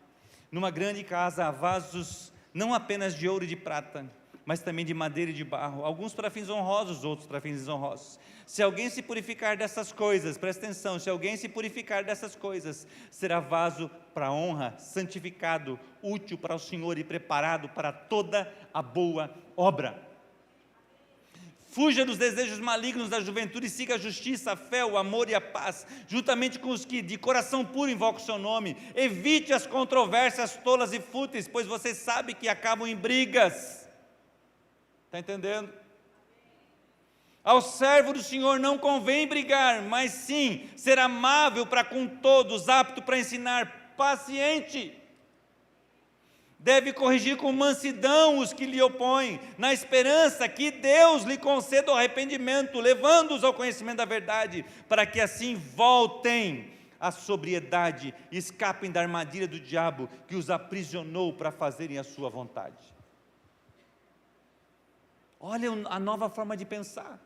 Numa grande casa há vasos, não apenas de ouro e de prata, mas também de madeira e de barro, alguns para fins honrosos, outros para fins desonrosos. Se alguém se purificar dessas coisas, presta atenção, se alguém se purificar dessas coisas, será vaso para honra, santificado, útil para o Senhor e preparado para toda a boa obra. Fuja dos desejos malignos da juventude e siga a justiça, a fé, o amor e a paz, juntamente com os que de coração puro invocam o seu nome. Evite as controvérsias tolas e fúteis, pois você sabe que acabam em brigas. Está entendendo? Ao servo do Senhor não convém brigar, mas sim ser amável para com todos, apto para ensinar, paciente. Deve corrigir com mansidão os que lhe opõem, na esperança que Deus lhe conceda o arrependimento, levando-os ao conhecimento da verdade, para que assim voltem à sobriedade e escapem da armadilha do diabo que os aprisionou para fazerem a sua vontade. Olha a nova forma de pensar.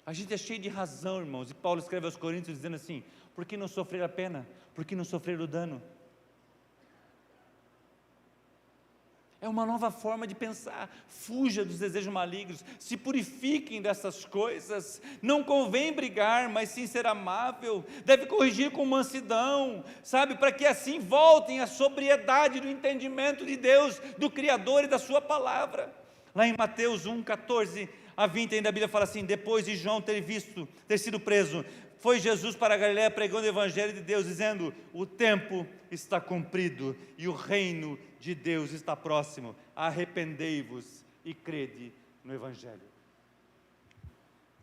A gente é cheio de razão, irmãos, e Paulo escreve aos Coríntios dizendo assim: por que não sofrer a pena? Por que não sofrer o dano? É uma nova forma de pensar. Fuja dos desejos malignos, se purifiquem dessas coisas. Não convém brigar, mas sim ser amável. Deve corrigir com mansidão, sabe, para que assim voltem à sobriedade do entendimento de Deus, do Criador e da sua palavra. Lá em Mateus 1:14-20, ainda a Bíblia fala assim: depois de João ter sido preso, foi Jesus para a Galiléia pregando o Evangelho de Deus, dizendo: o tempo está cumprido e o reino de Deus está próximo, arrependei-vos e crede no Evangelho.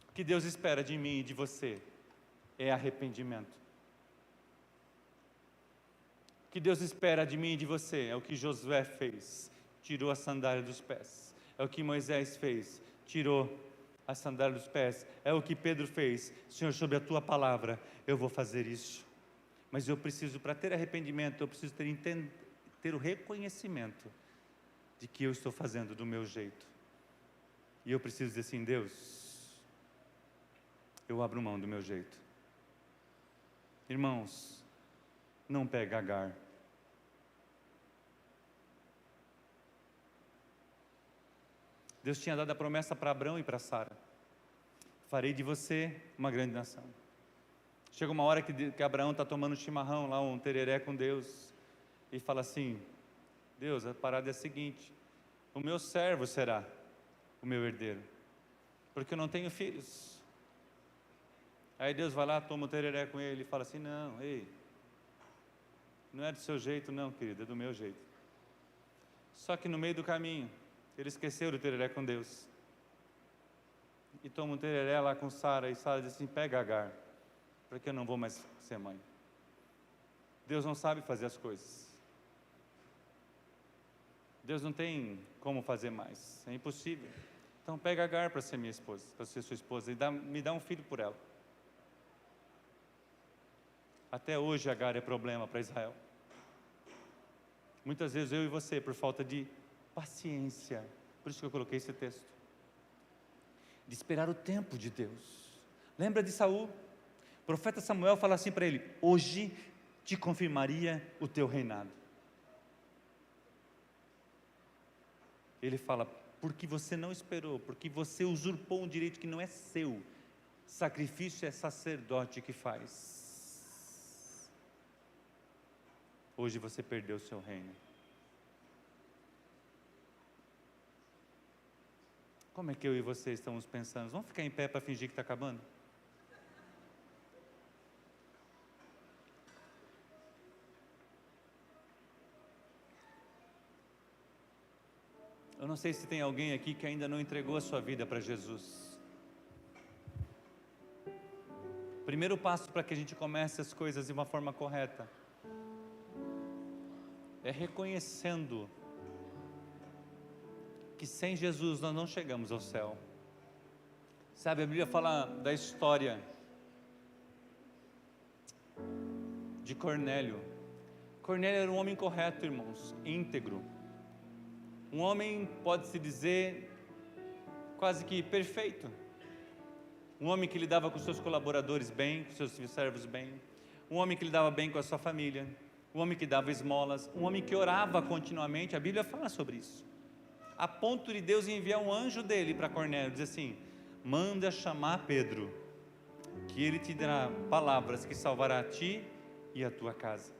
O que Deus espera de mim e de você é arrependimento. O que Deus espera de mim e de você é o que Josué fez, tirou a sandália dos pés. É o que Moisés fez, tirou a sandália dos pés. É o que Pedro fez: Senhor, sobre a tua palavra eu vou fazer isso. Mas eu preciso, para ter arrependimento, eu preciso ter o reconhecimento de que eu estou fazendo do meu jeito. E eu preciso dizer assim: Deus, eu abro mão do meu jeito. Irmãos, não pegue Agar. Deus tinha dado a promessa para Abrão e para Sara: farei de você uma grande nação. Chega uma hora que Abraão está tomando chimarrão lá, um tereré com Deus, e fala assim: Deus, a parada é a seguinte, o meu servo será o meu herdeiro, porque eu não tenho filhos. Aí Deus vai lá, toma o tereré com ele e fala assim: não, ei, não é do seu jeito não, querido, é do meu jeito. Só que no meio do caminho, ele esqueceu do tereré com Deus, e toma um tereré lá com Sara, e Sara diz assim: pega Agar, porque eu não vou mais ser mãe. Deus não sabe fazer as coisas. Deus não tem como fazer mais, é impossível. Então pega Agar para ser minha esposa, para ser sua esposa, e me dá um filho por ela. Até hoje Agar é problema para Israel. Muitas vezes eu e você, por falta de paciência, por isso que eu coloquei esse texto, de esperar o tempo de Deus. Lembra de Saul? O profeta Samuel fala assim para ele: hoje te confirmaria o teu reinado. Ele fala: porque você não esperou, porque você usurpou um direito que não é seu. Sacrifício é sacerdote que faz. Hoje você perdeu o seu reino. Como é que eu e você estamos pensando? Vamos ficar em pé para fingir que está acabando? Eu não sei se tem alguém aqui que ainda não entregou a sua vida para Jesus. Primeiro passo para que a gente comece as coisas de uma forma correta é reconhecendo que sem Jesus nós não chegamos ao céu. Sabe, a Bíblia fala da história de Cornélio. Cornélio era um homem correto, irmãos, íntegro. Um homem, pode-se dizer, quase que perfeito. Um homem que lidava com seus colaboradores bem, com seus servos bem. Um homem que lidava bem com a sua família. Um homem que dava esmolas. Um homem que orava continuamente. A Bíblia fala sobre isso. A ponto de Deus enviar um anjo dele para Cornélio, dizer assim: manda chamar Pedro, que ele te dará palavras que salvará a ti e a tua casa.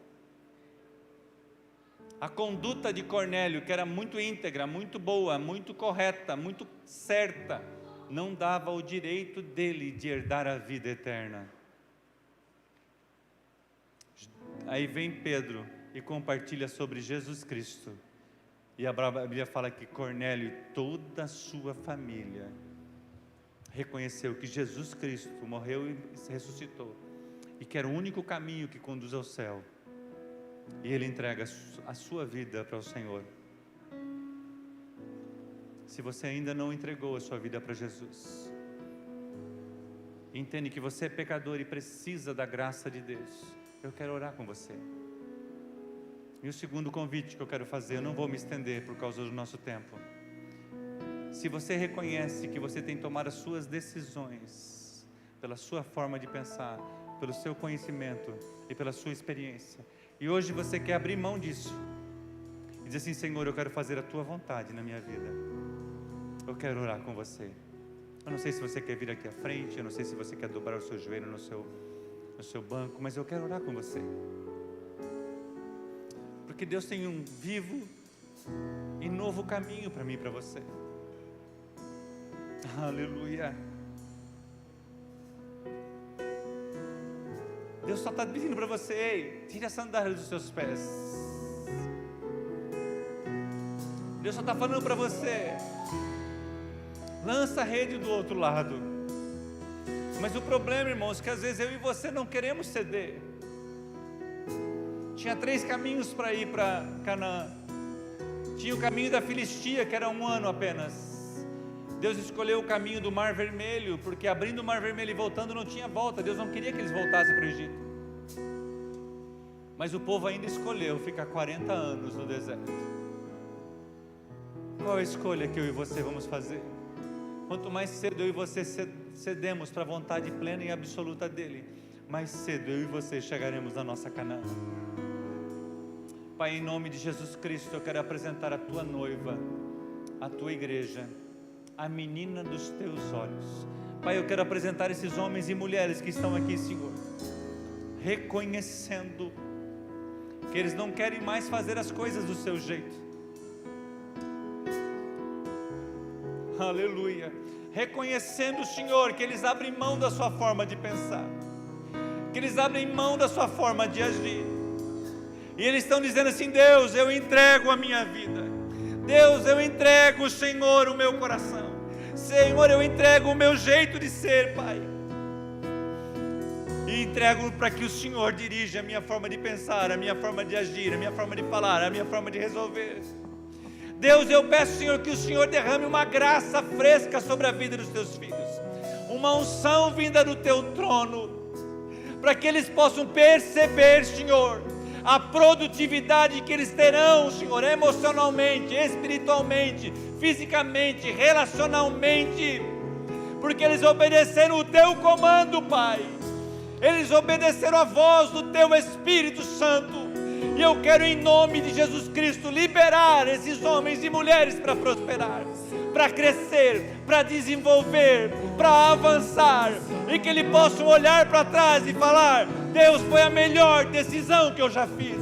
A conduta de Cornélio, que era muito íntegra, muito boa, muito correta, muito certa, não dava o direito dele de herdar a vida eterna. Aí vem Pedro e compartilha sobre Jesus Cristo. E a Bíblia fala que Cornélio e toda a sua família reconheceu que Jesus Cristo morreu e ressuscitou, e que era o único caminho que conduz ao céu. E ele entrega a sua vida para o Senhor. Se você ainda não entregou a sua vida para Jesus, entende que você é pecador e precisa da graça de Deus, eu quero orar com você. E o segundo convite que eu quero fazer, eu não vou me estender por causa do nosso tempo. Se você reconhece que você tem que tomar as suas decisões pela sua forma de pensar, pelo seu conhecimento e pela sua experiência, e hoje você quer abrir mão disso, diz assim: Senhor, eu quero fazer a tua vontade na minha vida. Eu quero orar com você. Eu não sei se você quer vir aqui à frente, eu não sei se você quer dobrar o seu joelho no seu banco, mas eu quero orar com você. Porque Deus tem um vivo e novo caminho para mim e para você. Aleluia. Deus só está pedindo para você: ei, tire a sandália dos seus pés. Deus só está falando para você: lança a rede do outro lado. Mas o problema, irmãos, é que às vezes eu e você não queremos ceder. Tinha 3 caminhos para ir para Canaã. Tinha o caminho da Filistia, que era 1 ano apenas. Deus escolheu o caminho do Mar Vermelho, porque abrindo o Mar Vermelho e voltando não tinha volta. Deus não queria que eles voltassem para o Egito. Mas o povo ainda escolheu ficar 40 anos no deserto. Qual a escolha que eu e você vamos fazer? Quanto mais cedo eu e você cedemos para a vontade plena e absoluta dEle, mais cedo eu e você chegaremos na nossa Canaã. Pai, em nome de Jesus Cristo, eu quero apresentar a tua noiva, a tua igreja, a menina dos teus olhos. Pai, eu quero apresentar esses homens e mulheres que estão aqui, Senhor, reconhecendo que eles não querem mais fazer as coisas do seu jeito. Aleluia. Reconhecendo, Senhor, que eles abrem mão da sua forma de pensar, que eles abrem mão da sua forma de agir, e eles estão dizendo assim: Deus, eu entrego a minha vida. Deus, eu entrego, Senhor, o meu coração. Senhor, eu entrego o meu jeito de ser, Pai, e entrego para que o Senhor dirija a minha forma de pensar, a minha forma de agir, a minha forma de falar, a minha forma de resolver. Deus, eu peço, Senhor, que o Senhor derrame uma graça fresca sobre a vida dos teus filhos, uma unção vinda do teu trono, para que eles possam perceber, Senhor, a produtividade que eles terão, Senhor, emocionalmente, espiritualmente, fisicamente, relacionalmente, porque eles obedeceram o teu comando, Pai. Eles obedeceram a voz do teu Espírito Santo. E eu quero, em nome de Jesus Cristo, liberar esses homens e mulheres para prosperar, para crescer, para desenvolver, para avançar, e que eles possam olhar para trás e falar: Deus, foi a melhor decisão que eu já fiz.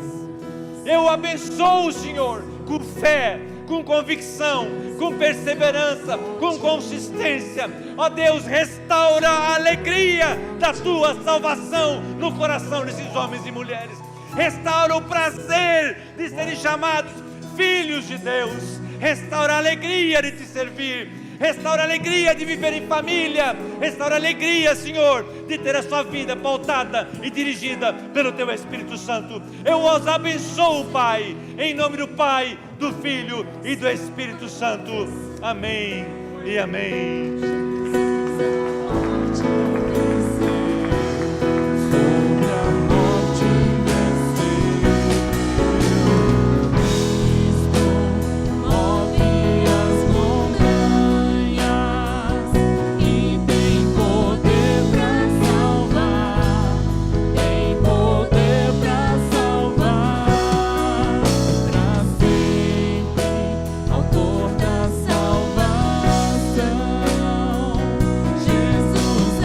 Eu abençoo o Senhor com fé, com convicção, com perseverança, com consistência. Ó Deus, restaura a alegria da tua salvação no coração desses homens e mulheres. Restaura o prazer de serem chamados filhos de Deus. Restaura a alegria de te servir. Restaura a alegria de viver em família. Restaura a alegria, Senhor, de ter a sua vida pautada e dirigida pelo teu Espírito Santo. Eu os abençoo, Pai, em nome do Pai, do Filho e do Espírito Santo. Amém e amém. Jesus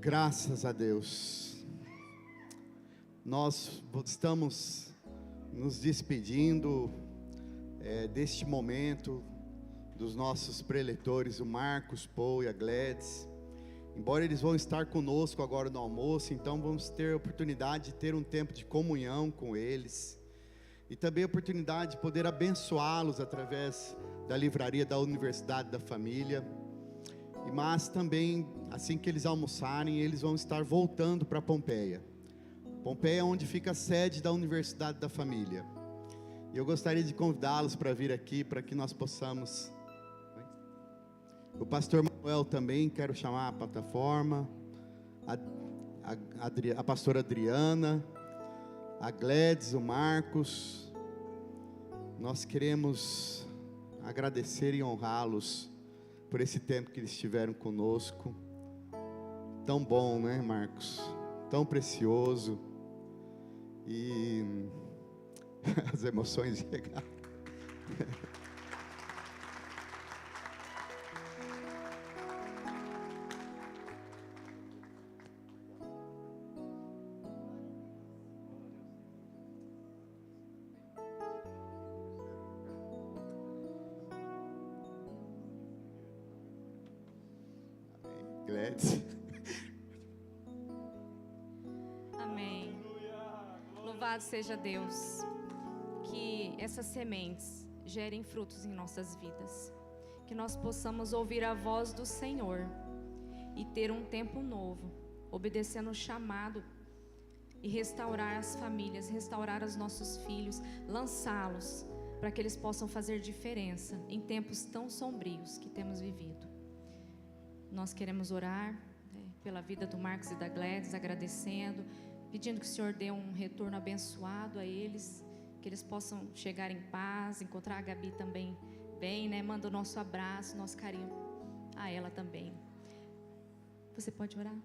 Graças a Deus. Nós estamos nos despedindo deste momento dos nossos preletores, o Marcos, Paul e a Gladys. Embora eles vão estar conosco agora no almoço, então vamos ter a oportunidade de ter um tempo de comunhão com eles. E também a oportunidade de poder abençoá-los através da livraria da Universidade da Família. Mas também, assim que eles almoçarem, eles vão estar voltando para Pompeia. Pompeia é onde fica a sede da Universidade da Família. E eu gostaria de convidá-los para vir aqui, para que nós possamos... O pastor Manuel também, quero chamar a plataforma. A pastora Adriana, a Gladys, o Marcos. Nós queremos agradecer e honrá-los por esse tempo que eles estiveram conosco. Tão bom, né, Marcos? Tão precioso. E as emoções chegaram. Amém. Louvado seja Deus. Que essas sementes gerem frutos em nossas vidas. Que nós possamos ouvir a voz do Senhor e ter um tempo novo, obedecendo o chamado e restaurar as famílias, restaurar os nossos filhos, lançá-los para que eles possam fazer diferença em tempos tão sombrios que temos vivido. Nós queremos orar pela vida do Marcos e da Gladys, agradecendo, pedindo que o Senhor dê um retorno abençoado a eles, que eles possam chegar em paz, encontrar a Gabi também bem, né? Manda o nosso abraço, nosso carinho a ela também. Você pode orar?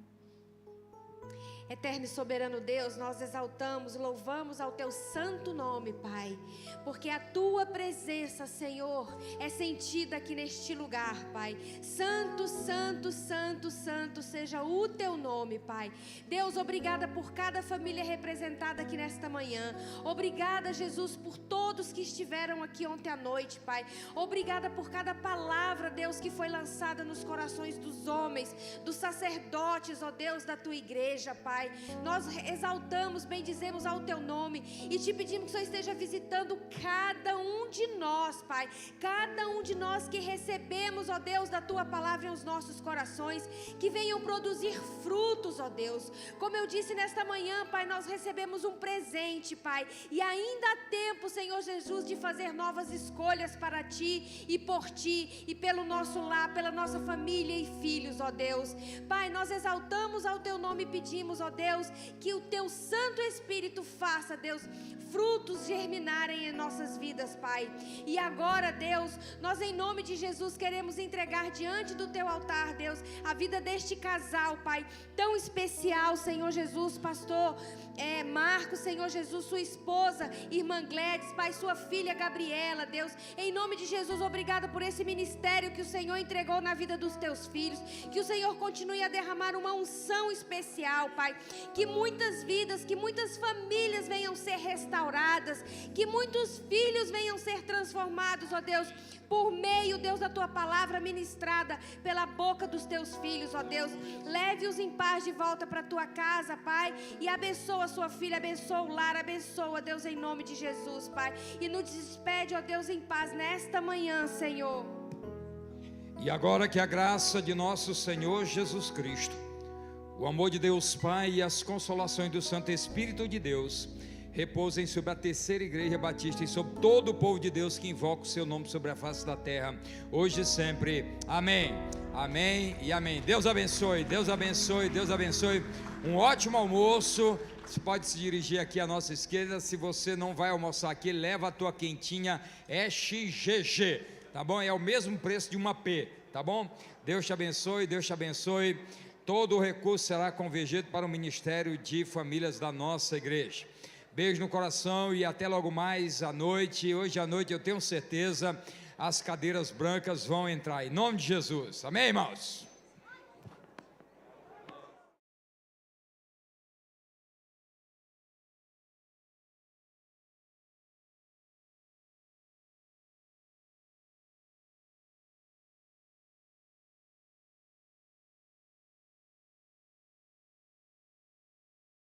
Eterno e soberano Deus, nós exaltamos, louvamos ao Teu santo nome, Pai, porque a Tua presença, Senhor, é sentida aqui neste lugar, Pai. Santo, santo, santo, santo seja o Teu nome, Pai. Deus, obrigada por cada família representada aqui nesta manhã. Obrigada, Jesus, por todos que estiveram aqui ontem à noite, Pai. Obrigada por cada palavra, Deus, que foi lançada nos corações dos homens, dos sacerdotes, ó Deus, da Tua igreja, Pai. Nós exaltamos, bendizemos ao Teu nome e Te pedimos que o Senhor esteja visitando cada um de nós, Pai. Cada um de nós que recebemos, ó Deus, da Tua palavra em os nossos corações, que venham produzir frutos, ó Deus. Como eu disse nesta manhã, Pai, nós recebemos um presente, Pai, e ainda há tempo, Senhor Jesus, de fazer novas escolhas para Ti e por Ti e pelo nosso lar, pela nossa família e filhos, ó Deus. Pai, nós exaltamos ao Teu nome e pedimos, ó Deus, que o Teu Santo Espírito faça, Deus, frutos germinarem em nossas vidas, Pai. E agora, Deus, nós em nome de Jesus queremos entregar diante do Teu altar, Deus, a vida deste casal, Pai, tão especial, Senhor Jesus, pastor Marcos, Senhor Jesus, sua esposa, irmã Gladys, Pai, sua filha Gabriela, Deus, em nome de Jesus, obrigada por esse ministério que o Senhor entregou na vida dos Teus filhos, que o Senhor continue a derramar uma unção especial, Pai, que muitas vidas, que muitas famílias venham ser restauradas, que muitos filhos venham ser transformados, ó Deus, por meio, Deus, da Tua palavra ministrada pela boca dos Teus filhos, ó Deus. Leve-os em paz de volta para a Tua casa, Pai, e abençoa a sua filha, abençoa o lar, abençoa, Deus, em nome de Jesus, Pai, e nos despede, ó Deus, em paz nesta manhã, Senhor. E agora que a graça de nosso Senhor Jesus Cristo, o amor de Deus Pai e as consolações do Santo Espírito de Deus repousem sobre a terceira igreja batista e sobre todo o povo de Deus que invoca o seu nome sobre a face da terra, hoje e sempre. Amém, amém e amém. Deus abençoe, Deus abençoe, Deus abençoe. Um ótimo almoço. Você pode se dirigir aqui à nossa esquerda. Se você não vai almoçar aqui, leva a tua quentinha XGG, tá bom? É o mesmo preço de uma P, tá bom? Deus te abençoe, Deus te abençoe. Todo o recurso será convergido para o Ministério de Famílias da nossa igreja. Beijo no coração e até logo mais à noite. Hoje à noite eu tenho certeza as cadeiras brancas vão entrar em nome de Jesus. Amém, irmãos?